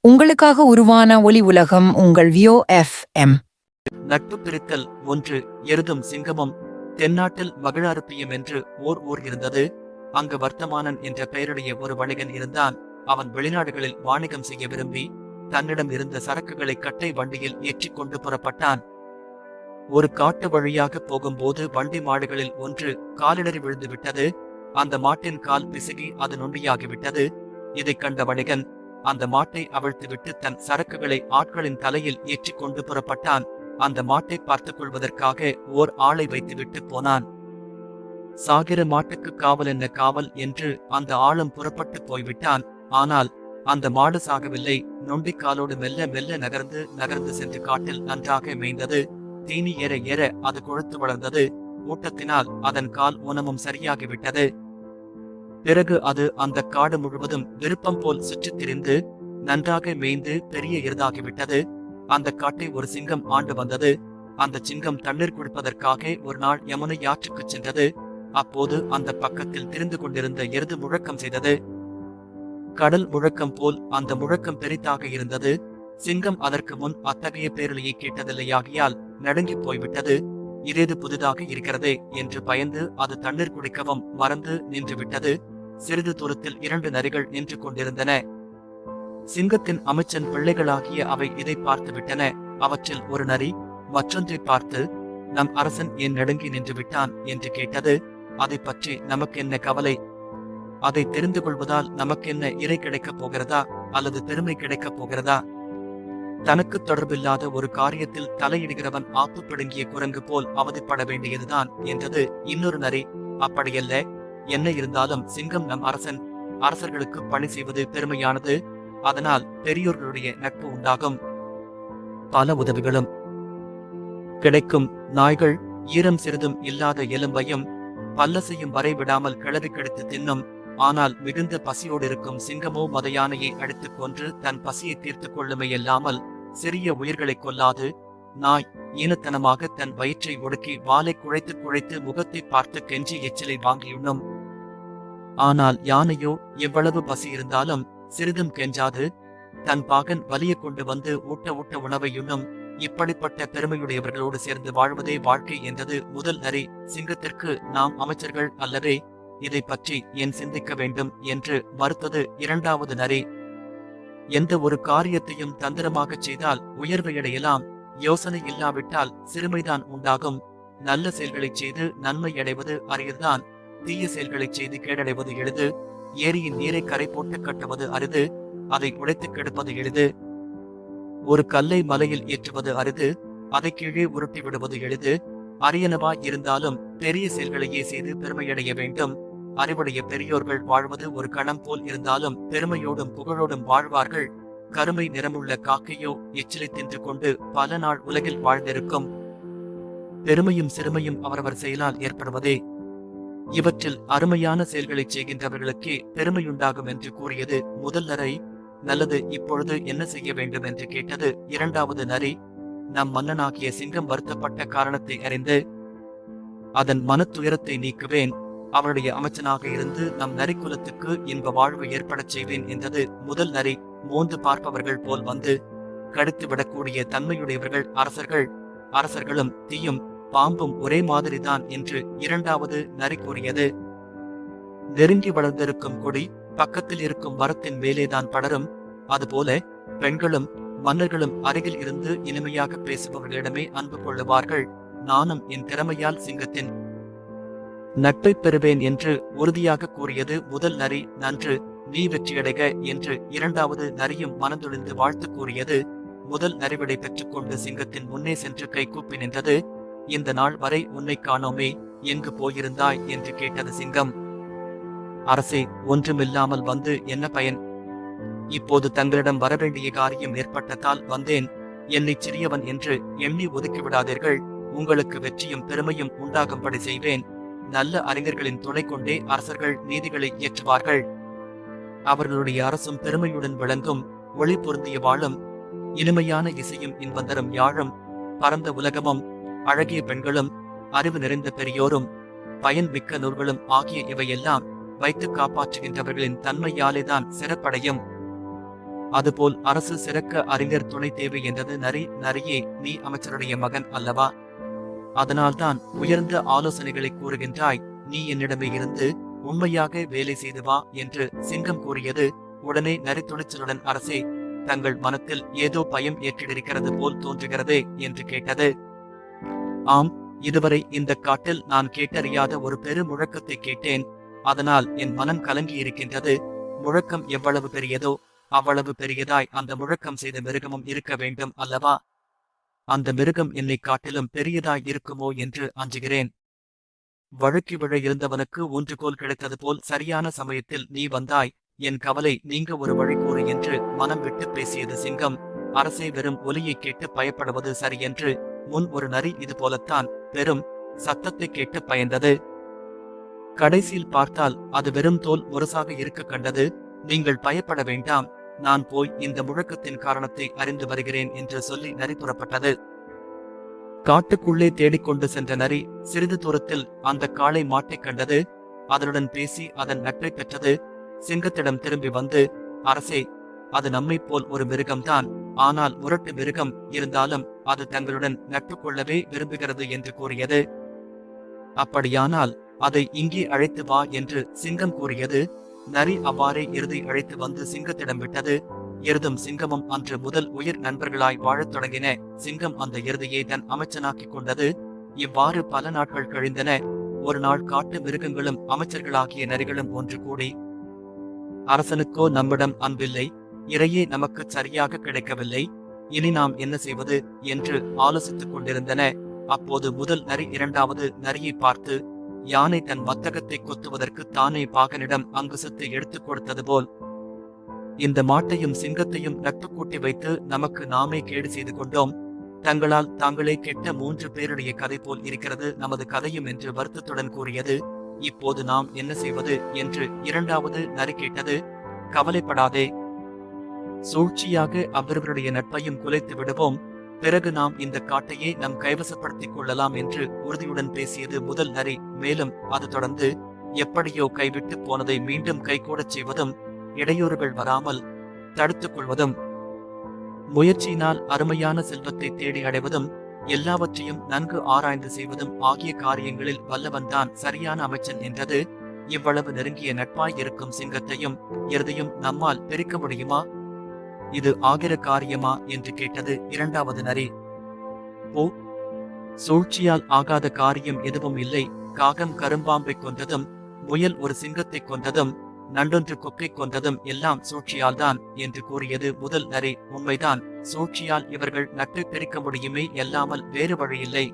உங்களுக்காக உருவான ஒலி உலகம் உங்கள் VOFM. நட்பு பிரித்தல் 1. எருதும் சிங்கமும். தென்னாட்டில் மகிழாருப்பியம் என்று ஊர் இருந்தது. அங்கு வர்த்தமானன் என்ற பெயருடைய ஒரு வணிகன் இருந்தான். அவன் வெளிநாடுகளில் வாணிகம் செய்ய விரும்பி தன்னிடம் இருந்த சரக்குகளை கட்டை வண்டியில் ஏற்றிக் கொண்டு புறப்பட்டான். ஒரு காட்டு வழியாக போகும்போது வண்டி மாடுகளில் ஒன்று காலிடறி விழுந்து விட்டது. அந்த மாட்டின் கால் பிசுகி அது நொண்டியாகிவிட்டது. இதைக் கண்ட வணிகன் அந்த மாட்டை அவிழ்த்துவிட்டு தன் சரக்குகளை ஆட்களின் தலையில் ஏற்றிக் கொண்டு புறப்பட்டான். அந்த மாட்டை பார்த்துக் கொள்வதற்காக ஓர் ஆளை வைத்துவிட்டு போனான். சாகிற மாட்டுக்கு காவல் என்ன காவல் என்று அந்த ஆளும் புறப்பட்டு போய்விட்டான். ஆனால் அந்த மாடு சாகவில்லை. நொண்டிக்காலோடு மெல்ல மெல்ல நகர்ந்து சென்று காட்டில் நன்றாக மேய்ந்தது. தீனி ஏற ஏற அது கொழுத்து வளர்ந்தது. ஊட்டத்தினால் அதன் கால் ஊனமும் சரியாகிவிட்டது. பிறகு அது அந்த காடு முழுவதும் விருப்பம் போல் சுற்றித் திரிந்து நன்றாக மேய்ந்து பெரிய எருதாகிவிட்டது. அந்த காட்டை ஒரு சிங்கம் ஆண்டு வந்தது. அந்த சிங்கம் தண்ணீர் குடிப்பதற்காக ஒரு நாள் யமுனை ஆற்றுக்கு சென்றது. அப்போது அந்த பக்கத்தில் திரிந்து கொண்டிருந்த எருது முழக்கம் செய்தது. கடல் முழக்கம் போல் அந்த முழக்கம் பெரிதாக இருந்தது. சிங்கம் அதற்கு முன் அத்தகைய பேரொலியை கேட்டதில்லையாகியால் நடுங்கி போய்விட்டது. இதேது புதிதாக இருக்கிறதே என்று பயந்து அது தண்ணீர் குடிக்கவும் மறந்து நின்று விட்டது. சிறிது தூரத்தில் 2 நரிகள் நின்று கொண்டிருந்தன. சிங்கத்தின் அமைச்சன் பிள்ளைகளாகிய அவை இதை பார்த்து விட்டன. அவற்றில் ஒரு நரி மற்றொன்றை பார்த்து, நம் அரசன் ஏன் நடுங்கி நின்று விட்டான் என்று கேட்டது. அதை பற்றி நமக்கென்ன கவலை? அதை தெரிந்து கொள்வதால் நமக்கென்ன இறை கிடைக்கப் போகிறதா அல்லது பெருமை கிடைக்கப் போகிறதா? தனக்கு தொடர்பில்லாத ஒரு காரியத்தில் தலையிடுகிறவன் ஆப்பு பிடுங்கிய குரங்கு போல் அவதிப்பட வேண்டியதுதான் என்றது இன்னொரு நரி. அப்படியல்ல, என்ன இருந்தாலும் சிங்கம் நம் அரசன். அரசர்களுக்கு பணி செய்வது பெருமையானது. அதனால் பெரியோர்களுடைய நட்பு உண்டாகும். பல உதவிகளும் கிடைக்கும். நாய்கள் ஈரம் சிறிதும் இல்லாத எலும்பையும் பல்லசையும் வரை விடாமல் கிளறி கடித்து தின்னும். ஆனால் மிகுந்த பசியோடு இருக்கும் சிங்கமோ மதையானையை அடித்துக் கொன்று தன் பசியை தீர்த்து கொள்ளுமையல்லாமல் சிறிய உயிர்களை கொல்லாது. நாய் ஈனத்தனமாக தன் வயிற்றை ஒடுக்கி வாலை குழைத்து முகத்தை பார்த்து கெஞ்சி எச்சிலை வாங்கியுண்ணும். ஆனால் யானையோ எவ்வளவு பசி இருந்தாலும் சிறிதும் கெஞ்சாது. தன் பாகன் வலிய கொண்டு வந்து ஊட்ட உணவை உண்ணும். இப்படிப்பட்ட பெருமையுடையவர்களோடு சேர்ந்து வாழ்வதே வாழ்க்கை என்றது முதல் நரி. சிங்கத்திற்கு நாம் அமைச்சர்கள் அல்லவே, இதை பற்றி ஏன் சிந்திக்க வேண்டும் என்று மறுத்தது 2வது நரி. எந்த ஒரு காரியத்தையும் தந்திரமாகச் செய்தால் உயர்வை அடையலாம். யோசனை இல்லாவிட்டால் சிறுமைதான் உண்டாகும். நல்ல செயல்களைச் செய்து நன்மை அடைவது அரியதுதான். தீய செயல்களைச் செய்து கேடடைவது எளிது. ஏரியின் நீரை கரை போட்டு கட்டுவது அரிது. அதை உடைத்து கெடுப்பது எளிது. ஒரு கல்லை மலையில் ஏற்றுவது அரிது. அதை கீழே உருட்டி விடுவது எளிது. அரியனவாய் இருந்தாலும் பெரிய செயல்களையே செய்து பெருமையடைய வேண்டும். அறிவுடைய பெரியோர்கள் வாழ்வது ஒரு கணம் போல் இருந்தாலும் பெருமையோடும் புகழோடும் வாழ்வார்கள். கருமை நிறமுள்ள காக்கையோ எச்சிலை தின்று கொண்டு பல நாள் உலகில் வாழ்ந்திருக்கும். பெருமையும் சிறுமையும் அவரவர் செயலால் ஏற்படுவதே. இவற்றில் அருமையான செயல்களைச் செய்கின்றவர்களுக்கே பெருமையுண்டாகும் என்று கூறியது முதல் நரி. நல்லது, இப்பொழுது என்ன செய்ய வேண்டும் என்று கேட்டது 2வது நரி. நம் மன்னனாகிய சிங்கம் வருத்தப்பட்ட காரணத்தை அறிந்து அதன் மனத்துயரத்தை நீக்குவேன். அவளுடைய அமைச்சனாக இருந்து நம் நரிக்குலத்துக்கு இன்ப வாழ்வு ஏற்படச் செய்வேன் என்றது முதல் நரி. மோந்து பார்ப்பவர்கள் போல் வந்து கடித்து விடக்கூடிய தன்மையுடையவர்கள் அரசர்கள். அரசர்களும் தீயும் பாம்பும் ஒரே மாதிரிதான் என்று 2வது நரி கூறியது. நெருங்கி வளர்ந்திருக்கும் கொடி பக்கத்தில் இருக்கும் மரத்தின் மேலேதான் படரும். அதுபோல பெண்களும் மன்னர்களும் அருகில் இருந்து இனிமையாக பேசுபவர்களிடமே அன்பு கொள்ளுவார்கள். நானும் என் திறமையால் சிங்கத்தின் நட்பை பெறுவேன் என்று உறுதியாக கூறியது முதல் நரி. நன்று, நீ வெற்றியடைக என்று 2வது நரியும் மனந்தொழிந்து வாழ்த்து கூறியது. முதல் நரிவிடை பெற்றுக்கொண்டு சிங்கத்தின் முன்னே சென்று கைகூப்பி நின்றது. இந்த நாள் வரை உன்னை காணோமே, எங்கு போயிருந்தாய் என்று கேட்டது சிங்கம். அரசே, ஒன்றுமில்லாமல் வந்து என்ன பயன்? இப்போது தங்களிடம் வரவேண்டிய காரியம் ஏற்பட்டதால் வந்தேன். என்னை சிறியவன் என்று எண்ணி ஒதுக்கிவிடாதீர்கள். உங்களுக்கு வெற்றியும் பெருமையும் உண்டாகும்படி செய்வேன். நல்ல அறிஞர்களின் துணை கொண்டே அரசர்கள் நீதிகளை இயற்றுவார்கள். அவர்களுடைய அரசும் பெருமையுடன் விளங்கும். ஒளி பொருந்திய வாழும், இனிமையான இசையும் இன்பந்தரும் யாழும், பரந்த உலகமும் அழகிய பெண்களும் அறிவு நிறைந்த பெரியோரும் பயன் மிக்க நூல்களும் ஆகிய இவையெல்லாம் வைத்து காப்பாற்றுகின்றவர்களின் தன்மையாலேதான் சிறப்படையும். அதுபோல் அரசு சிறக்க அறிஞர் துணை தேவை என்றது நரி. நரியே, நீ அமைச்சருடைய மகன் அல்லவா? அதனால்தான் உயர்ந்த ஆலோசனைகளை கூறுகின்றாய். நீ என்னிடமே இருந்து உண்மையாக வேலை செய்து வா என்று சிங்கம் கூறியது. உடனே நரி துணிச்சலுடன், அரசே, தங்கள் மனத்தில் ஏதோ பயம் ஏற்றிருக்கிறது போல் தோன்றுகிறதே என்று கேட்டது. ஆம், இதுவரை இந்த காட்டில் நான் கேட்டறியாத ஒரு பெரு முழக்கத்தை கேட்டேன். அதனால் என் மனம் கலங்கியிருக்கின்றது. முழக்கம் எவ்வளவு பெரியதோ அவ்வளவு பெரியதாய் அந்த முழக்கம் செய்த மிருகமும் இருக்க வேண்டும் அல்லவா? அந்த மிருகம் என்னை காட்டிலும் பெரியதாய் இருக்குமோ என்று அஞ்சுகிறேன். வழுக்கி விழ இருந்தவனுக்கு ஊன்றுகோல் கிடைத்தது போல் சரியான சமயத்தில் நீ வந்தாய். என் கவலை நீங்க ஒரு வழி கூறு என்று மனம் விட்டு பேசியது சிங்கம். அரசே, வெறும் ஒலியை கேட்டு பயப்படுவது சரியென்று. முன் ஒரு நரி இது போலத்தான் பெரும் சத்தத்தை கேட்டு பயந்தது. கடைசியில் பார்த்தால் அது வெறும் தோல் முரசாக இருக்க கண்டது. நீங்கள் பயப்பட வேண்டாம், நான் போய் இந்த முழக்கத்தின் காரணத்தை அறிந்து வருகிறேன் என்று சொல்லி நரி புறப்பட்டது. காட்டுக்குள்ளே தேடிக்கொண்டு சென்ற நரி சிறிது தூரத்தில் அந்த காளை மாட்டைக் கண்டது. அதனுடன் பேசி அதன் நட்பை பெற்றது. சிங்கத்திடம் திரும்பி வந்து, அரசே, அது நம்மைப் போல் ஒரு மிருகம்தான். ஆனால் முரட்டு மிருகம். இருந்தாலும் அது தங்களுடன் நட்பு கொள்ளவே விரும்புகிறது என்று கூறியது. அப்படியானால் அதை இங்கே அழைத்து வா என்று சிங்கம் கூறியது. நரி அவ்வாறே எருதை அழைத்து வந்து சிங்கத்திடம் விட்டது. எருதும் சிங்கமும் அன்று முதல் உயிர் நண்பர்களாய் வாழத் தொடங்கின. சிங்கம் அந்த எருதையை தன் அமைச்சனாக்கிக் கொண்டது. இவ்வாறு பல நாட்கள் கழிந்தன. ஒரு நாள் காட்டு மிருகங்களும் அமைச்சர்களாகிய நரிகளும் ஒன்று கூடி, அரசனுக்கோ நம்மிடம் அன்பில்லை, இறையே நமக்கு சரியாக கிடைக்கவில்லை, இனி நாம் என்ன செய்வது என்று ஆலோசித்துக் கொண்டிருந்தன. அப்போது முதல் நரி இரண்டாவது நரியை பார்த்து, யானை தன் மத்தகத்தை கொத்துவதற்கு தானே பாகனிடம் அங்குசத்தை எடுத்துக் கொடுத்தது போல் இந்த மாட்டையும் சிங்கத்தையும் நட்பு கூட்டி வைத்து நமக்கு நாமே கேடு செய்து கொண்டோம். தங்களால் தாங்களே கெட்ட 3 பேருடைய கதை போல் இருக்கிறது நமது கதையும் என்று வருத்தத்துடன் கூறியது. இப்போது நாம் என்ன செய்வது என்று இரண்டாவது நரி கேட்டது. கவலைப்படாதே, சூழ்ச்சியாக அவர்களுடைய நட்பையும் குலைத்து விடுவோம். பிறகு நாம் இந்த காட்டையே நம் கைவசப்படுத்திக் கொள்ளலாம் என்று உறுதியுடன் பேசியது முதல் நரி. மேலும் அது தொடர்ந்து, எப்படியோ கைவிட்டு போனதை மீண்டும் கைகூடச் செய்வதும், இடையூறுகள் வராமல் தடுத்துக் கொள்வதும், முயற்சியினால் அருமையான செல்வத்தை தேடி அடைவதும், எல்லாவற்றையும் நன்கு ஆராய்ந்து செய்வதும் ஆகிய காரியங்களில் வல்லவன்தான் சரியான அமைச்சன் என்றது. இவ்வளவு நெருங்கிய நட்பாய் இருக்கும் சிங்கத்தையும் எருதையும் நம்மால் பிரிக்க முடியுமா? இது ஆகிற காரியமா என்று கேட்டது இரண்டாவது நரி. ஓ, சூழ்ச்சியால் ஆகாத காரியம் எதுவும் இல்லை. காகம் கரும்பாம்பை கொன்றதும், முயல் ஒரு சிங்கத்தை கொன்றதும், நண்டொன்று கொக்கை கொன்றதும் எல்லாம் சூழ்ச்சியால்தான் என்று கூறியது முதல் நரி. உண்மைதான், சூழ்ச்சியால் இவர்கள் நட்பை பிரிக்க முடியுமே, எல்லாமல் வேறு வழியில்லை.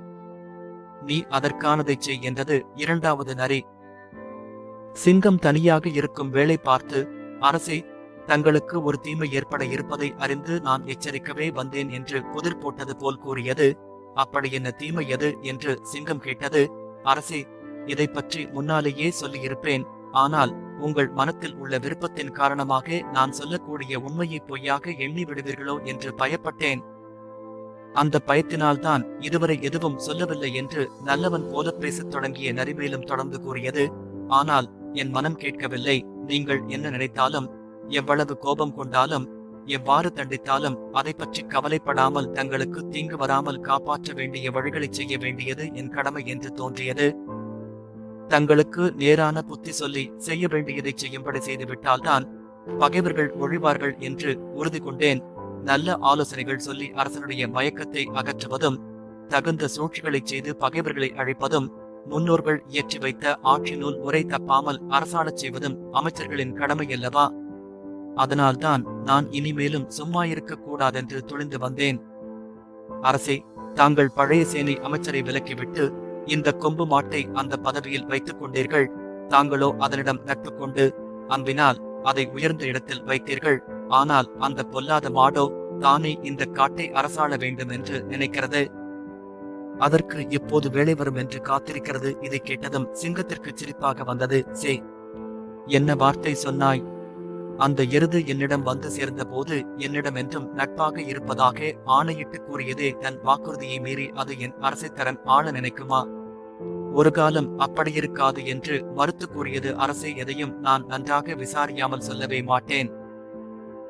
நீ அதற்கானதைச் செய் என்றது இரண்டாவது நரி. சிங்கம் தனியாக இருக்கும் வேளை பார்த்து, அரசே, தங்களுக்கு ஒரு தீமை ஏற்பட இருப்பதை அறிந்து நான் எச்சரிக்கவே வந்தேன் என்று புதிர் போட்டது போல் கூறியது. அப்படி என்ன தீமை எது என்று சிங்கம் கேட்டது. அரசே, இதை பற்றி முன்னாலேயே சொல்லியிருப்பேன். ஆனால் உங்கள் மனத்தில் உள்ள விருப்பத்தின் காரணமாக நான் சொல்லக்கூடிய உண்மையை பொய்யாக எண்ணி விடுவீர்களோ என்று பயப்பட்டேன். அந்த பயத்தினால்தான் இதுவரை எதுவும் சொல்லவில்லை என்று நல்லவன் போல பேசத் தொடங்கிய நரி மேலும் தொடர்ந்து கூறியது. ஆனால் என் மனம் கேட்கவில்லை. நீங்கள் என்ன நினைத்தாலும், எவ்வளவு கோபம் கொண்டாலும், எவ்வாறு தண்டித்தாலும் அதை பற்றி கவலைப்படாமல் தங்களுக்கு தீங்கு வராமல் காப்பாற்ற வேண்டிய வழிகளை செய்ய வேண்டியது என் கடமை என்று தோன்றியது. தங்களுக்கு நேரான புத்தி சொல்லி செய்ய வேண்டியதை செய்யும்படி செய்துவிட்டால்தான் பகைவர்கள் ஒழிவார்கள் என்று உறுதி கொண்டேன். நல்ல ஆலோசனைகள் சொல்லி அரசனுடைய மயக்கத்தை அகற்றுவதும், தகுந்த சூழ்ச்சிகளை செய்து பகைவர்களை அழிப்பதும், முன்னோர்கள் இயற்றி வைத்த ஆட்சி நூல் முறை தப்பாமல் அரசாளச் செய்வதும் அமைச்சர்களின் கடமையல்லவா? அதனால்தான் நான் இனிமேலும் சும்மாயிருக்க கூடாதென்று துணிந்து வந்தேன். அரசே, தாங்கள் பழைய சேனை அமைச்சரை விலக்கிவிட்டு இந்த கொம்பு மாட்டை அந்த பதவியில் வைத்துக் கொண்டீர்கள். தாங்களோ அதனிடம் நட்பு கொண்டு அன்பினால் அதை உயர்ந்த இடத்தில் வைத்தீர்கள். ஆனால் அந்த பொல்லாத மாடோ தானே இந்த காட்டை அரசாள வேண்டும் என்று நினைக்கிறது. அதற்கு இப்போது வேலை வரும் என்று காத்திருக்கிறது. இதை கேட்டதும் சிங்கத்திற்கு சிரிப்பாக வந்தது. சே, என்ன வார்த்தை சொன்னாய்? அந்த எருது என்னிடம் வந்து சேர்ந்த போது என்னிடம் என்றும் நட்பாக இருப்பதாக ஆணையிட்டு கூறியதே தன் வாக்குறுதியை மீறி அது என் அரசைத்தரன் ஆள நினைக்குமா? ஒரு காலம் அப்படியிருக்காது என்று மறுத்து கூறியது. அரசே, எதையும் நான் நன்றாக விசாரியாமல் சொல்லவே மாட்டேன்.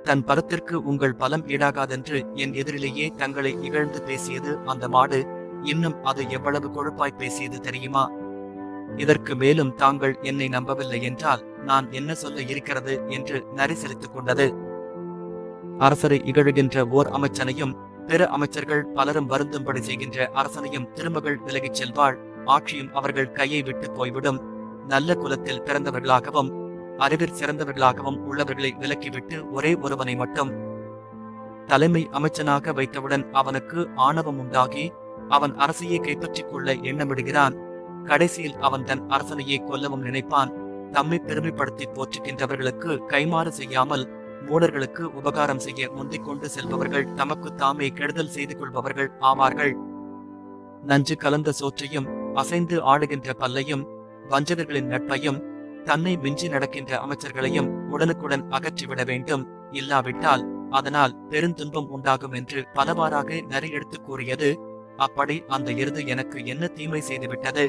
தன் பலத்திற்கு உங்கள் பலம் ஈடாகாதென்று என் எதிரிலேயே தங்களை இகழ்ந்து பேசியது அந்த மாடு. இன்னும் அது எவ்வளவு கொழுப்பாய் பேசியது தெரியுமா? இதற்கு மேலும் தாங்கள் என்னை நம்பவில்லை என்றால் நான் என்ன சொல்ல இருக்கிறது என்று நரி சிரித்துக் கொண்டது. அரசரை இகழுகின்ற ஓர் அமைச்சனையும் பிற அமைச்சர்கள் பலரும் வருந்தும்படி செய்கின்ற அரசனையும் திருமகள் விலகிச் செல்வாள். ஆட்சியும் அவர்கள் கையை விட்டு போய்விடும். நல்ல குலத்தில் பிறந்தவர்களாகவும் அறிவில் சிறந்தவர்களாகவும் உள்ளவர்களை விலக்கிவிட்டு ஒரே ஒருவனை மட்டும் தலைமை அமைச்சனாக வைத்தவுடன் அவனுக்கு ஆணவம் உண்டாகி அவன் அரசையே கைப்பற்றிக் கொள்ள எண்ணமிடுகிறான். கடைசியில் அவன் தன் அரசனையே கொல்லவும் நினைப்பான். தம்மை பெருமைப்படுத்தி போற்றுகின்றவர்களுக்கு கைமாறு செய்யாமல் மூடர்களுக்கு உபகாரம் செய்ய முந்திக் கொண்டு செல்பவர்கள் தமக்கு தாமே கெடுதல் செய்து கொள்பவர்கள் ஆவார்கள். நஞ்சு கலந்த சோற்றையும் அசைந்து ஆடுகின்ற பல்லையும் வஞ்சகர்களின் நட்பையும் தன்னை மிஞ்சி நடக்கின்ற அமைச்சர்களையும் உடனுக்குடன் அகற்றிவிட வேண்டும். இல்லாவிட்டால் அதனால் பெருந்துன்பம் உண்டாகும் என்று பலவாறாக நரி எடுத்து கூறியது. அப்படி அந்த எருது எனக்கு என்ன தீமை செய்துவிட்டது?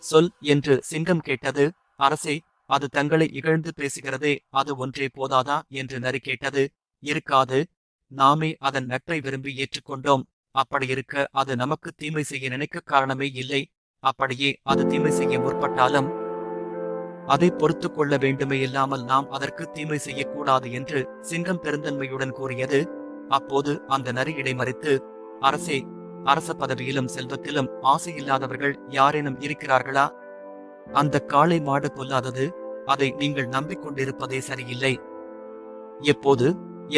சொல் என்று சிங்கம் கேட்டது. அரசே, அது தங்களை இகழ்ந்து பேசுகிறதே, அது ஒன்றே போதாதா என்று நரி கேட்டது. இருக்காது, நாமே அதன் நட்பை விரும்பி ஏற்றுக்கொண்டோம். அப்படியிருக்க அது நமக்கு தீமை செய்ய நினைக்க காரணமே இல்லை. அப்படியே அது தீமை செய்ய முற்பட்டாலும் அதை பொறுத்து கொள்ள வேண்டுமே இல்லாமல் நாம் அதற்கு தீமை செய்யக்கூடாது என்று சிங்கம் பெருந்தன்மையுடன் கூறியது. அப்போது அந்த நரி இடைமறித்து, அரசே, அரச பதவியிலும் செல்வத்திலும் ஆசையில்லாதவர்கள் யாரேனும் இருக்கிறார்களா? அந்த காளை மாடு கொல்லாதது, அதை நீங்கள் நம்பிக்கொண்டிருப்பதே சரியில்லை. எப்போது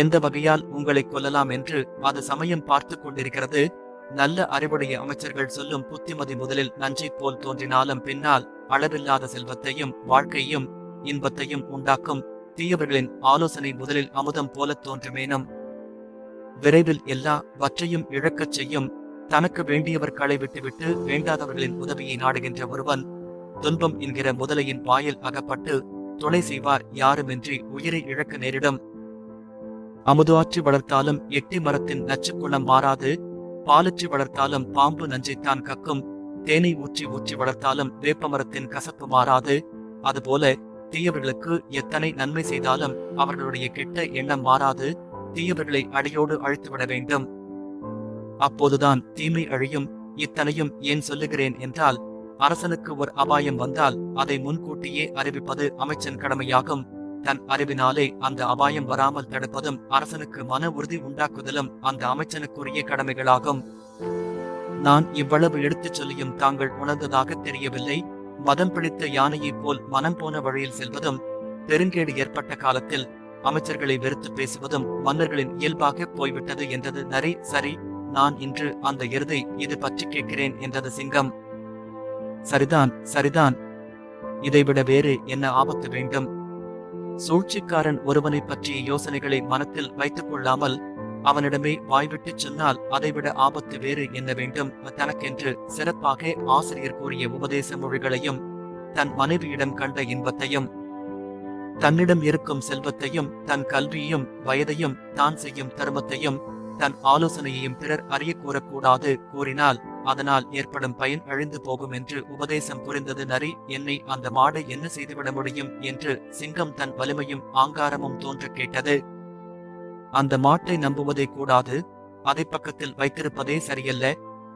எந்த வகையால் உங்களை கொல்லலாம் என்று அது சமயம் பார்த்து கொண்டிருக்கிறது. நல்ல அறிவுடைய அமைச்சர்கள் சொல்லும் புத்திமதி முதலில் நஞ்சை போல் தோன்றினாலும் பின்னால் அளவில்லாத செல்வத்தையும் வாழ்க்கையும் இன்பத்தையும் உண்டாக்கும். தீயவர்களின் ஆலோசனை முதலில் அமுதம் போல தோன்றுமேனும் விரைவில் எல்லாவற்றையும் இழக்கச் செய்யும். தனக்கு வேண்டியவர்களை விட்டுவிட்டு வேண்டாதவர்களின் உதவியை நாடுகின்ற ஒருவன் துன்பம் என்கிற முதலையின் வாயில் அகப்பட்டு துணை செய்வார் யாருமின்றி உயிரை இழக்க நேரிடும். அமுதாற்றி வளர்த்தாலும் எட்டி மரத்தின் நச்சுக்குணம் மாறாது. பாலற்றி வளர்த்தாலும் பாம்பு நஞ்சைத்தான் கக்கும். தேனை ஊற்றி ஊற்றி வளர்த்தாலும் வேப்பமரத்தின் கசப்பு மாறாது. அதுபோல தீயவர்களுக்கு எத்தனை நன்மை செய்தாலும் அவர்களுடைய கெட்ட எண்ணம் மாறாது. தீயவர்களை அடியோடு அழித்துவிட வேண்டும். அப்போதுதான் தீமை அழியும். இத்தனையும் ஏன் சொல்லுகிறேன் என்றால், அரசனுக்கு ஒரு அபாயம் வந்தால் அதை முன்கூட்டியே அறிவிப்பது அமைச்சன் கடமையாகும். தன் அறிவினாலே அந்த அபாயம் வராமல் தடுப்பதும் அரசனுக்கு மன உறுதி உண்டாக்குதலும் அந்த அமைச்சனுக்குரிய கடமைகளாகும். நான் இவ்வளவு எடுத்துச் சொல்லியும் தாங்கள் உணர்ந்ததாக தெரியவில்லை. மதம் பிடித்த யானையைப் போல் மனம் போன வழியில் செல்வதும் பெருங்கேடு ஏற்பட்ட காலத்தில் அமைச்சர்களை வெறுத்து பேசுவதும் மன்னர்களின் இயல்பாக போய்விட்டது என்றது நரி. சரி, நான் இன்று அந்த எருதை இது பற்றி கேட்கிறேன் என்றது சிங்கம். சரிதான், சரிதான். இதைவிட வேறு என்ன ஆபத்து வேண்டும்? சூழ்ச்சிக்காரன் ஒருவனை பற்றிய யோசனைகளை மனத்தில் வைத்துக் கொள்ளாமல் அவனிடமே வாய்விட்டுச் சொன்னால் அதைவிட ஆபத்து வேறு என்ன வேண்டும்? தனக்கென்று சிறப்பாக ஆசிரியர் கூறிய உபதேச மொழிகளையும் தன் மனைவியிடம் கண்ட இன்பத்தையும் தன்னிடம் இருக்கும் செல்வத்தையும் தன் கல்வியையும் வயதையும் தான் செய்யும் தர்மத்தையும் தன் ஆலோசனையையும் பிறர் அறிய கூறக்கூடாது. கூறினால் அதனால் ஏற்படும் பயன் அழிந்து போகும் என்று உபதேசம் புரிந்தது நரி. என்னை அந்த மாடு என்ன செய்துவிட முடியும் என்று சிங்கம் தன் வலிமையும் ஆங்காரமும் தோன்ற கேட்டது. அந்த மாட்டை நம்புவதே கூடாது. அதை பக்கத்தில் வைத்திருப்பதே சரியல்ல.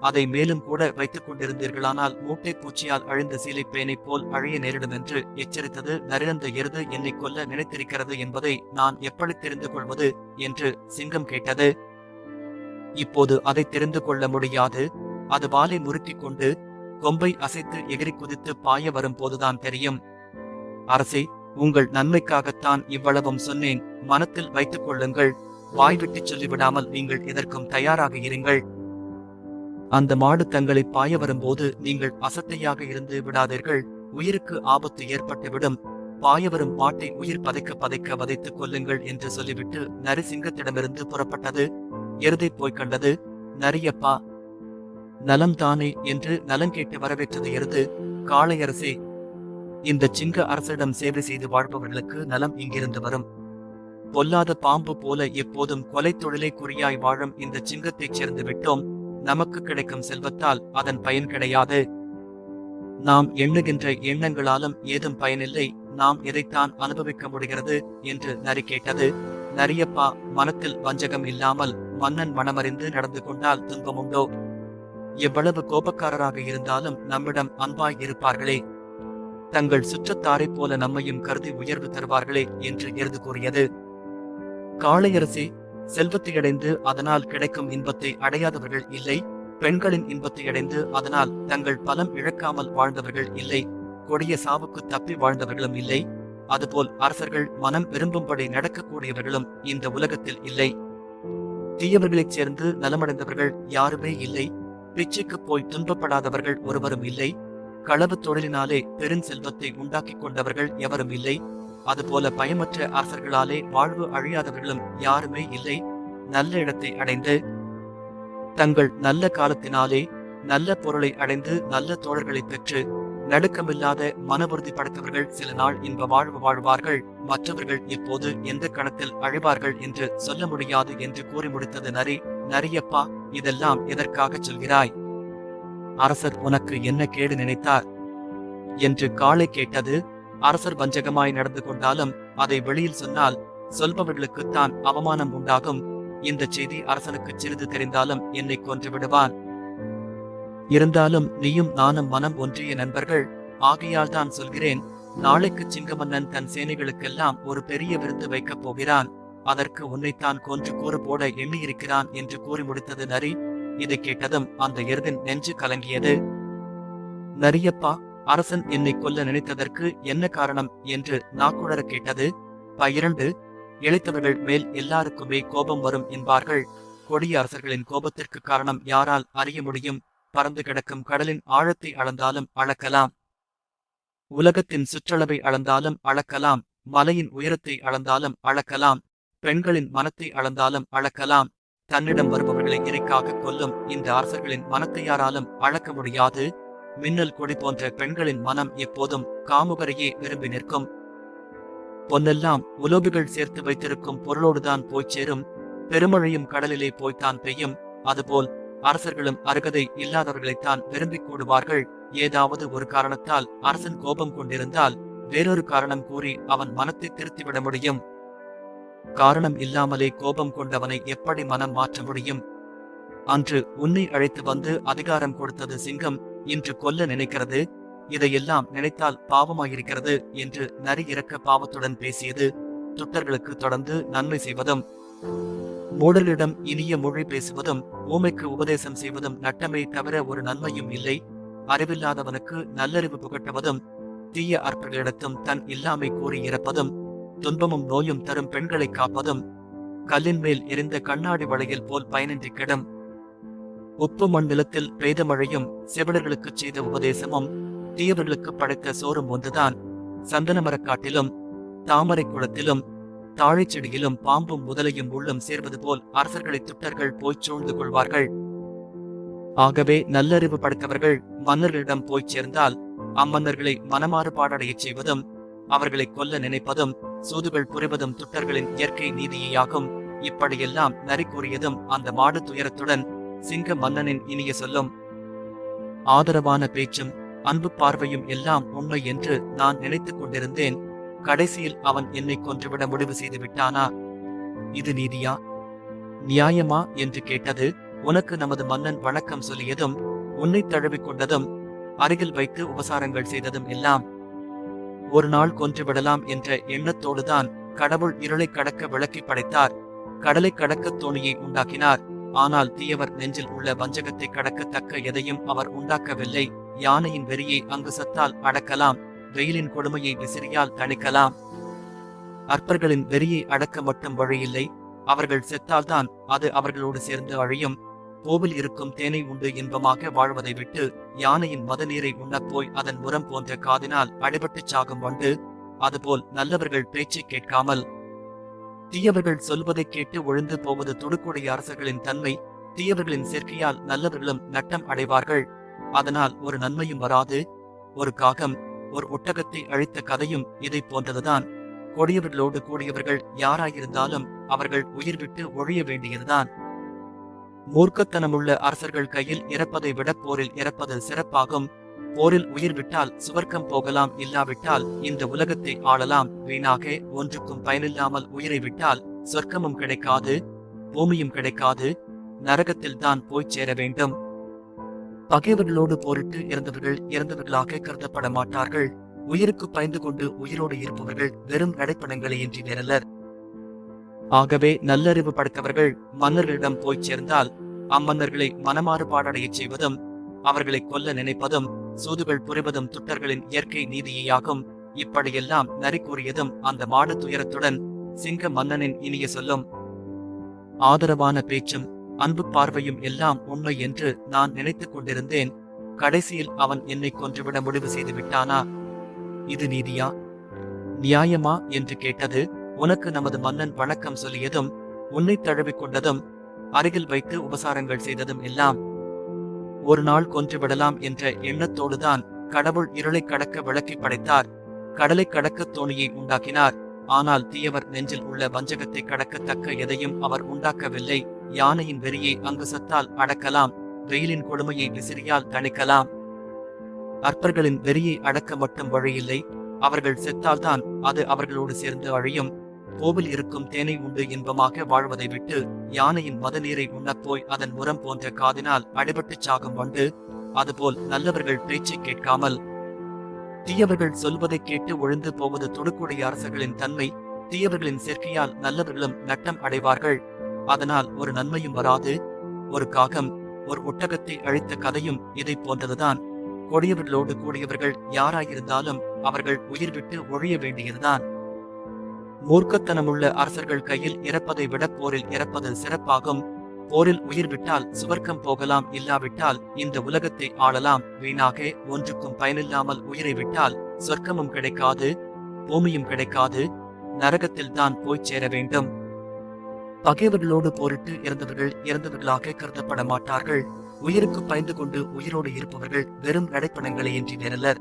அதை மேலும் கூட வைத்துக் கொண்டிருந்தீர்களானால் மூட்டை பூச்சியால் அழிந்த சீலைப்பேனை போல் அழிய நேரிடும் என்று எச்சரித்தது நரி. அந்த எருது என்னை கொல்ல நினைத்திருக்கிறது என்பதை நான் எப்படி தெரிந்து கொள்வது என்று சிங்கம் கேட்டது. இப்போது அதை தெரிந்து கொள்ள முடியாது. அது வாலை முறுக்கிக் கொண்டு கொம்பை அசைத்து எகிரி குதித்து பாய வரும் போதுதான் தெரியும். அரசே, உங்கள் நன்மைக்காகத்தான் இவ்வளவும் சொன்னேன். மனத்தில் வைத்துக் கொள்ளுங்கள். வாய்விட்டு சொல்லிவிடாமல் நீங்கள் எதற்கும் தயாராக இருங்கள். அந்த மாடு தங்களை பாய வரும்போது நீங்கள் அசட்டையாக இருந்து விடாதீர்கள். உயிருக்கு ஆபத்து ஏற்பட்டுவிடும். பாய வரும் மாட்டை உயிர் பதைக்க பதைக்க வதைத்துக் கொள்ளுங்கள் என்று சொல்லிவிட்டு நரி சிங்கத்திடமிருந்து புறப்பட்டது. எருதை போய் கண்டது. நரியப்பா, நலம்தானே என்று நலம் கேட்டு வரவேற்றது எருது. காளையரசே, இந்த சிங்க அரசிடம் சேவை செய்து வாழ்பவர்களுக்கு நலம் இங்கிருந்து வரும். பொல்லாத பாம்பு போல எப்போதும் கொலை தொழிலை குறியாய் வாழும் இந்த சிங்கத்தைச் சேர்ந்து விட்டோம். நமக்கு கிடைக்கும் செல்வத்தால் அதன் பயன் கிடையாது. நாம் எண்ணுகின்ற எண்ணங்களாலும் ஏதும் பயனில்லை. நாம் எதைத்தான் அனுபவிக்க முடிகிறது என்று நரி கேட்டது. நரியப்பா, மனத்தில் வஞ்சகம் இல்லாமல் மன்னன் மனமறிந்து நடந்து கொண்டால் துன்பமுண்டோ? எவ்வளவு கோபக்காரராக இருந்தாலும் நம்மிடம் அன்பாய் இருப்பார்களே, தங்கள் சுற்றத்தாரைப் போல நம்மையும் கருதி உயர்வு தருவார்களே என்று எருது கூறியது. காளையரசே, செல்வத்தை அடைந்து அதனால் கிடைக்கும் இன்பத்தை அடையாதவர்கள் இல்லை. பெண்களின் இன்பத்தை அடைந்து அதனால் தங்கள் பலம் இழக்காமல் வாழ்ந்தவர்கள் இல்லை. கொடிய சாவுக்கு தப்பி வாழ்ந்தவர்களும் இல்லை. அதுபோல் அரசர்கள் மனம் விரும்பும்படி நடக்கக்கூடியவர்களும் இந்த உலகத்தில் இல்லை. தீயவர்களைச் சேர்ந்து நலமடைந்தவர்கள் யாருமே இல்லை. பிச்சைக்கு போய் துன்பப்படாதவர்கள் ஒருவரும் இல்லை. களவு தொழிலினாலே பெருஞ்செல்வத்தை உண்டாக்கிக் கொண்டவர்கள் எவரும் இல்லை. அதுபோல பயமற்ற அரசர்களாலே வாழ்வு அழியாதவர்களும் யாருமே இல்லை. நல்ல இடத்தை அடைந்து தங்கள் நல்ல காலத்தினாலே நல்ல பொருளை அடைந்து நல்ல தோழர்களை பெற்று நடுக்கமில்லாத மன உறுதி படைத்தவர்கள் சில நாள் இன்ப வாழ்வு வாழ்வார்கள். மற்றவர்கள் இப்போது எந்த கணத்தில் அழிவார்கள் என்று சொல்ல முடியாது என்று கூறி முடித்தது நரி. நரியப்பா, இதெல்லாம் எதற்காக சொல்கிறாய்? அரசர் உனக்கு என்ன கேடு நினைத்தார் என்று காளை கேட்டது. அரசர் வஞ்சகமாய் நடந்து கொண்டாலும் அதை வெளியில் சொன்னால் சொல்பவர்களுக்குத்தான் அவமானம் உண்டாகும். இந்த செய்தி அரசனுக்கு சிறிது தெரிந்தாலும் என்னை கொன்று விடுவான். இருந்தாலும் நீயும் நானும் மனம் ஒன்றிய நண்பர்கள். ஆகையால் தான் சொல்கிறேன். நாளைக்கு சிங்கமன்னன் தன் சேனைகளுக்கெல்லாம் ஒரு பெரிய விருந்து வைக்கப் போகிறான். அதற்கு உன்னைத்தான் கொன்று கூறு போட எண்ணியிருக்கிறான் என்று கூறி முடித்தது நரி. இதை கேட்டதும் அந்த எருதின் நெஞ்சு கலங்கியது. நரியப்பா, அரசன் என்னை கொல்ல நினைத்ததற்கு என்ன காரணம் என்று நாக்குழற கேட்டது. 12 இளைத்தவர்கள் மேல் எல்லாருக்குமே கோபம் வரும் என்பார்கள். கொடிய அரசர்களின் கோபத்திற்கு காரணம் யாரால் அறிய முடியும்? பறந்து கிடக்கும் கடலின் ஆழத்தை அளந்தாலும் அளக்கலாம். உலகத்தின் சுற்றளவை அளந்தாலும் அளக்கலாம். மலையின் உயரத்தை அளந்தாலும் அளக்கலாம். பெண்களின் மனத்தை அளந்தாலும் அளக்கலாம். தன்னிடம் வருபவர்களை இறைக்காக கொல்லும் இந்த அரசர்களின் மனத்தை யாராலும் அளக்க முடியாது. மின்னல் கொடி போன்ற பெண்களின் மனம் எப்போதும் காமுகரையே விரும்பி நிற்கும். பொன்னெல்லாம் உலோபிகள் சேர்த்து வைத்திருக்கும் பொருளோடுதான் போய்ச் சேரும். பெருமழையும் கடலிலே போய்த்தான் பெய்யும். அதுபோல் அரசர்களும் அருகதை இல்லாதவர்களைத்தான் விரும்பிக் கூடுவார்கள். ஏதாவது ஒரு காரணத்தால் அரசன் கோபம் கொண்டிருந்தால் வேறொரு காரணம் கூறி அவன் மனத்தை திருத்திவிட முடியும். காரணம் இல்லாமலே கோபம் கொண்டவனை எப்படி மனம் மாற்ற முடியும்? அன்று உன்னை அழைத்து வந்து அதிகாரம் கொடுத்தது சிங்கம், இன்று கொல்ல நினைக்கிறது. இதையெல்லாம் நினைத்தால் பாவமாயிருக்கிறது என்று நரி இறக்க பாவத்துடன் பேசியது. துட்டர்களுக்கு தொடர்ந்து நன்மை செய்வதும் மூடர்களிடம் இனிய மொழி பேசுவதும் ஊமைக்கு உபதேசம் செய்வதும் நட்டமே தவிர ஒரு நன்மையும் இல்லை. அறிவில்லாதவனுக்கு நல்லறிவு புகட்டுவதும் தீய அற்பர்களிடத்தும் தன் இல்லாமை கூறி இறப்பதும் துன்பமும் நோயும் தரும் பெண்களை காப்பதும் கல்லின் மேல் எரிந்த கண்ணாடி வளையல் போல் பயனின்றி கெடும். உப்பு மண் நிலத்தில் பெய்த மழையும் செவிடர்களுக்கு செய்த உபதேசமும் தீயவர்களுக்கு படைத்த சோறும் ஒன்றுதான். சந்தன மரக்காட்டிலும் தாமரை குளத்திலும் தாழைச் செடியிலும் பாம்பும் முதலையும் உள்ளும் சேர்வது போல் அரசர்களை துட்டர்கள் போய்ச் சூழ்ந்து கொள்வார்கள். ஆகவே நல்லறிவு படைத்தவர்கள் மன்னர்களிடம் போய்ச் சேர்ந்தால் அம்மன்னர்களை மனமாறுபாடடையச் செய்வதும் அவர்களை கொல்ல நினைப்பதும் சூதுகள் புரிவதும் துட்டர்களின் இயற்கை நீதியாகும். இப்படியெல்லாம் நரி கூறியதும் அந்த மாடு துயரத்துடன் சிங்க மன்னனின் இனிய சொல்லும் ஆதரவான பேச்சும் அன்பு பார்வையும் எல்லாம் உண்மை என்று நான் நினைத்துக் கொண்டிருந்தேன். கடைசியில் அவன் என்னை கொன்றுவிட முடிவு செய்து விட்டானா? இது நீதியா, நியாயமா என்று கேட்டது. உனக்கு நமது மன்னன் வணக்கம் சொல்லியதும் உன்னை தழுவிக் கொண்டதும் அருகில் வைத்து உபசாரங்கள் செய்ததும் எல்லாம் ஒரு நாள் கொன்றுவிடலாம் என்ற எண்ணத்தோடுதான். கடவுள் இருளை கடக்க விளக்கி படைத்தார். கடலை கடக்க தோணியை உண்டாக்கினார். ஆனால் தீயவர் நெஞ்சில் உள்ள வஞ்சகத்தை கடக்கத்தக்க எதையும் அவர் உண்டாக்கவில்லை. யானையின் வெறியை அங்கு சத்தால் அடக்கலாம். வெயிலின் கொடுமையை விசிறியால் தணிக்கலாம். அற்பர்களின் வெறியை அடக்க மட்டும் வழியில்லை. அவர்கள் செத்தால்தான் அது அவர்களோடு சேர்ந்து அழியும். கோவில் இருக்கும் தேனை உண்டு இன்பமாக வாழ்வதை விட்டு யானையின் மத நீரை உண்ணப் போய் அதன் முரம் போன்ற காதினால் அடிபட்டுச் சாகும் வண்டு. அதுபோல் நல்லவர்கள் பேச்சை கேட்காமல் தீயவர்கள் சொல்வதை கேட்டு ஒழிந்து போவது துடுக்குடைய அரசர்களின் தன்மை. தீயவர்களின் சேர்க்கையால் நல்லவர்களும் நட்டம் அடைவார்கள். அதனால் ஒரு நன்மையும் வராது. ஒரு காகம் ஒரு ஒட்டகத்தை அழித்த கதையும் இதை போன்றதுதான். கொடியவர்களோடு கூடியவர்கள் யாராயிருந்தாலும் அவர்கள் உயிர் விட்டு ஒழிய வேண்டியதுதான். மூர்க்கத்தனமுள்ள அரசர்கள் கையில் இறப்பதை விட போரில் இறப்பது சிறப்பாகும். போரில் உயிர் விட்டால் சுவர்க்கம் போகலாம், இல்லாவிட்டால் இந்த உலகத்தை ஆளலாம். வீணாக ஒன்றுக்கும் பயனில்லாமல் உயிரை விட்டால் சொர்க்கமும் கிடைக்காது, பூமியும் கிடைக்காது, நரகத்தில் தான் போய் சேர வேண்டும். பகைவர்களோடு போரிட்டு இறந்தவர்கள் இறந்தவர்களாக கருதப்பட மாட்டார்கள். உயிருக்கு பயந்து கொண்டு உயிரோடு இருப்பவர்கள் வெறும் நடைப்பணங்களே இன்றி வேறல்லர். ஆகவே நல்லறிவு படைத்தவர்கள் மன்னர்களிடம் போய் சேர்ந்தால் அம்மன்னர்களை மனமாறுபாடடையச் செய்வதும் அவர்களை கொல்ல நினைப்பதும் சூதுகள் புரிவதும் துட்டர்களின் இயற்கை நீதியாகும். இப்படியெல்லாம் நரி கூறியதும் அந்த மாடு துயரத்துடன் சிங்க மன்னனின் இனிய சொல்லும் ஆதரவான பேச்சும் அன்பு பார்வையும் எல்லாம் உண்மை என்று நான் நினைத்துக் கொண்டிருந்தேன். கடைசியில் அவன் என்னை கொன்றுவிட முடிவு செய்து விட்டானா? இது நீதியா, நியாயமா என்று கேட்டது. உனக்கு நமது மன்னன் வணக்கம் சொல்லியதும், உன்னை தழுவிக் கொண்டதும், அருகில் வைத்து உபசாரங்கள் செய்ததும் எல்லாம் ஒரு நாள் கொன்றுவிடலாம் என்ற எண்ணத்தோடுதான். கடவுள் இருளை கடக்க விளக்கி படைத்தார், கடலை கடக்க தோணியை உண்டாக்கினார். ஆனால் தீயவர் நெஞ்சில் உள்ள வஞ்சகத்தை கடக்கத்தக்க எதையும் அவர் உண்டாக்கவில்லை. யானையின் வெறியை அங்கு சத்தால் அடக்கலாம், வெயிலின் கொடுமையை விசிறியால் தணிக்கலாம். அற்பர்களின் வெறியை அடக்க மட்டும் வழியில்லை, அவர்கள் செத்தால்தான் அது அவர்களோடு சேர்ந்து அழியும். கோவில் இருக்கும் தேனை உண்டு இன்பமாக வாழ்வதை விட்டு யானையின் மதநீரை உண்ணப்போய் அதன் முரம் போன்ற காதினால் அடிபட்டுச் சாகும் வண்டு, அதுபோல் நல்லவர்கள் பேச்சை கேட்காமல் தீயவர்கள் சொல்வதை கேட்டு ஒழிந்து போவது துடுக்குடைய அரசர்களின் தன்மை. தீயவர்களின் சேர்க்கையால் நல்லவர்களும் நட்டம் அடைவார்கள், அதனால் ஒரு நன்மையும் வராது. ஒரு காகம் ஒரு ஒட்டகத்தை அழித்த கதையும் இதை போன்றதுதான். கொடியவர்களோடு கூடியவர்கள் யாராயிருந்தாலும் அவர்கள் உயிர் விட்டு ஒழிய வேண்டியதுதான். மூர்க்கத்தனமுள்ள அரசர்கள் கையில் இறப்பதை விட போரில் இறப்பது சிறப்பாகும். போரில் உயிர் விட்டால் சுவர்க்கம் போகலாம், இல்லாவிட்டால் இந்த உலகத்தை ஆளலாம். வீணாக ஒன்றுக்கும் பயனில்லாமல் உயிரை விட்டால் சொர்க்கமும் கிடைக்காது, பூமியும் கிடைக்காது, நரகத்தில் தான் போய் சேர வேண்டும். பகைவர்களோடு போரிட்டு இறந்தவர்கள் இறந்தவர்களாக கருதப்பட மாட்டார்கள். உயிருக்கு பயந்து கொண்டு உயிரோடு இருப்பவர்கள் வெறும் நடைப்பணங்களே இன்றி வேறல்லர்.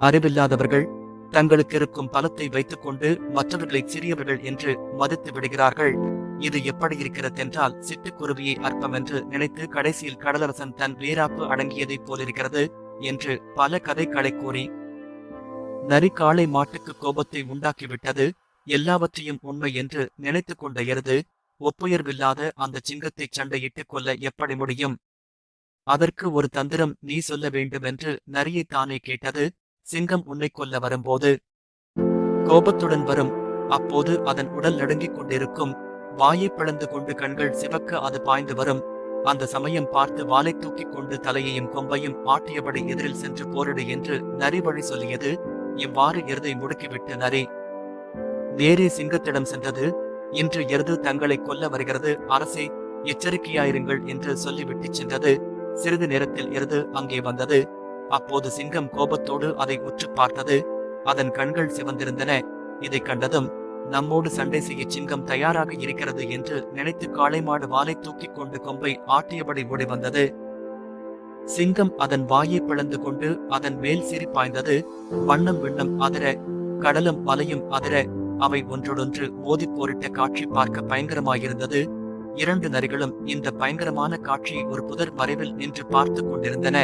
அறிவில்லாதவர்கள் தங்களுக்கு இருக்கும் பலத்தை வைத்துக் கொண்டு மற்றவர்களை சிறியவர்கள் என்று மதித்து விடுகிறார்கள். இது எப்படி இருக்கிறதென்றால் சிட்டுக்குருவியை அற்பம் என்று நினைத்து கடைசியில் கடலரசன் தன் வீராப்பு அடங்கியதைப் போலிருக்கிறது என்று பல கதைகளை கூறி நரி காளை மாட்டுக்கு கோபத்தை உண்டாக்கிவிட்டது. எல்லாவற்றையும் உண்மை என்று நினைத்துக் கொண்ட எருது ஒப்புயர்வில்லாத அந்த சிங்கத்தை சண்டையிட்டுக் கொள்ள எப்படி முடியும்? அதற்கு ஒரு தந்திரம் நீ சொல்ல வேண்டுமென்று நரியை தானே கேட்டது. சிங்கம் உன்னை கொல்ல வரும்போது கோபத்துடன் வரும், அப்போது அதன் உடல் நடுங்கிக் கொண்டிருக்கும். வாயை பிளந்து கொண்டு கண்கள் சிவக்க அது பாய்ந்து வரும். அந்த சமயம் பார்த்து வாலை தூக்கிக் கொண்டு தலையையும் கொம்பையும் ஆட்டியபடி எதிரில் சென்று போரிடு என்று நரி வழி சொல்லியது. இவ்வாறு எருதை முடுக்கிவிட்டு நரி நேரே சிங்கத்திடம் சென்றது. இன்று எருது தங்களை கொல்ல வருகிறது, அரசே எச்சரிக்கையாயிருங்கள் என்று சொல்லிவிட்டுச் சென்றது. சிறிது நேரத்தில் எருது அங்கே வந்தது. அப்போது சிங்கம் கோபத்தோடு அதை உற்று பார்த்தது. அதன் கண்கள் சிவந்திருந்தன. இதை கண்டதும் நம்மோடு சண்டை செய்ய சிங்கம் தயாராக இருக்கிறது என்று நினைத்து காளை மாடு வாலை தூக்கிக் கொண்டு கொம்பை ஆட்டியபடி ஓடி வந்தது. சிங்கம் அதன் வாயை பிளந்து கொண்டு அதன் மேல் சிரி பாய்ந்தது. வண்ணம் விண்ணம் அதிர, கடலும் மலையும் அதிர, அவை ஒன்றொடொன்று மோதி போரிட்ட காட்சி பார்க்க பயங்கரமாயிருந்தது. இரண்டு நரிகளும் இந்த பயங்கரமான காட்சியை ஒரு புதர் மறைவில் நின்று பார்த்து கொண்டிருந்தன.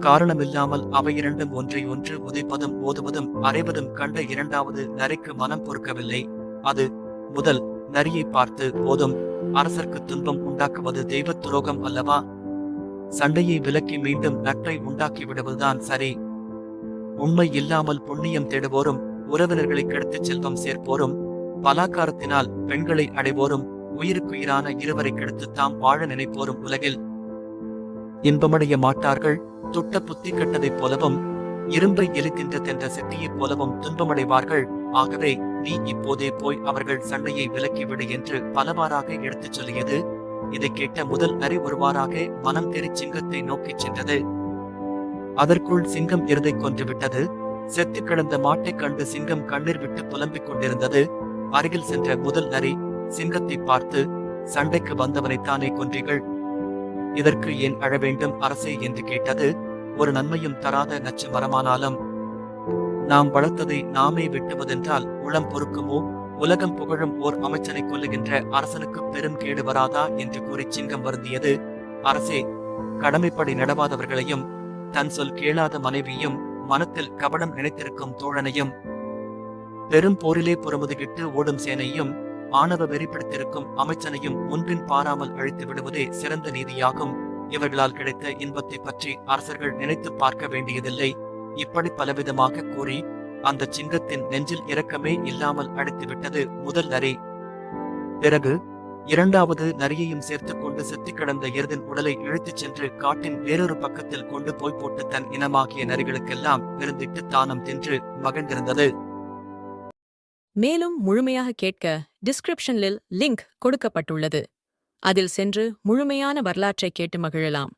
காரணமில்லாமல் அவை இரண்டும் ஒன்றை ஒன்று உதைப்பதும் ஓதுவதும் அறைவதும் கண்ட இரண்டாவது நரிக்கு மனம் பொறுக்கவில்லை. அது முதல் நரியை பார்த்து, போதும், அரசர்க்கு துன்பம் உண்டாக்குவது தெய்வ துரோகம் அல்லவா? சண்டையை விலக்கி மீண்டும் நட்பை உண்டாக்கி விடுவதுதான் சரி. உண்மை இல்லாமல் புண்ணியம் தேடுவோரும் உறவினர்களை கெடுத்துச் செல்வம் சேர்ப்போரும் பலாக்காரத்தினால் பெண்களை அடைவோரும் உயிருக்குயிரான இருவரை கெடுத்து தாம் வாழ நினைப்போரும் உலகில் இன்பமடைய மாட்டார்கள். துட்ட புத்தி கெட்டதைப் போலவும் இரும்பை எலித்தின்ற தென்ற செட்டியைப் போலவும் துன்பமடைவார்கள். ஆகவே நீ இப்போதே போய் அவர்கள் சண்டையை விலக்கிவிடு என்று பலவாறாக எடுத்துச் சொல்லியது. இதை கேட்ட முதல் நரி ஒருவாறாக மனம் தெரி சிங்கத்தை நோக்கிச் சென்றது. அதற்குள் சிங்கம் எருதை கொன்றுவிட்டது. செத்து கிடந்த மாட்டைக் கண்டு சிங்கம் கண்ணீர் விட்டு புலம்பிக் கொண்டிருந்தது. அருகில் சென்ற முதல் நரி சிங்கத்தை பார்த்து, சண்டைக்கு வந்தவனைத்தானே கொன்றீர்கள், இதற்கு ஏன் அழ வேண்டும் அரசே என்று கேட்டது. ஒரு நன்மையும் தராத நச்சு மரமானாலும் நாம் வளர்த்ததை நாமே வெட்டுவதென்றால் உளம் பொறுக்குமோ? உலகம் புகழும் ஓர் அமைச்சனை கொல்லுகின்ற அரசனுக்கு பெரும் கேடு வராதா என்று கூறி சிங்கம் வருந்தியது. அரசே, கடமைப்படி நடவாதவர்களையும் தன் சொல் கேளாத மனைவியும் மனத்தில் கபடம் நினைத்திருக்கும் தோழனையும் பெரும் போரிலே புறமுதுகிட்டு ஓடும் சேனையும் ஆணவ வெறிப்பிடித்திருக்கும் அமைச்சனையும் முன்பின் பாராமல் அழித்து விடுவதே சிறந்த நீதியாகும். இவர்களால் கிடைத்த இன்பத்தை பற்றி அரசர்கள் நினைத்து பார்க்க வேண்டியதில்லை. இப்படி பலவிதமாக கூறி அந்த சிங்கத்தின் நெஞ்சில் இரக்கமே இல்லாமல் அடித்துவிட்டது முதல் நரி. பிறகு இரண்டாவது நரியையும் சேர்த்துக் கொண்டு செத்துக் கிடந்த எருதின் உடலை இழுத்துச் சென்று காட்டின் வேறொரு பக்கத்தில் கொண்டு போய் போட்டு தன் இனமாகிய நரிகளுக்கெல்லாம் விருந்திட்டு தானம் தின்று மகிழ்ந்திருந்தது. மேலும் முழுமையாக கேட்க டிஸ்கிரிப்ஷனில் லிங்க் கொடுக்கப்பட்டுள்ளது. அதில் சென்று முழுமையான வரலாற்றை கேட்டு மகிழலாம்.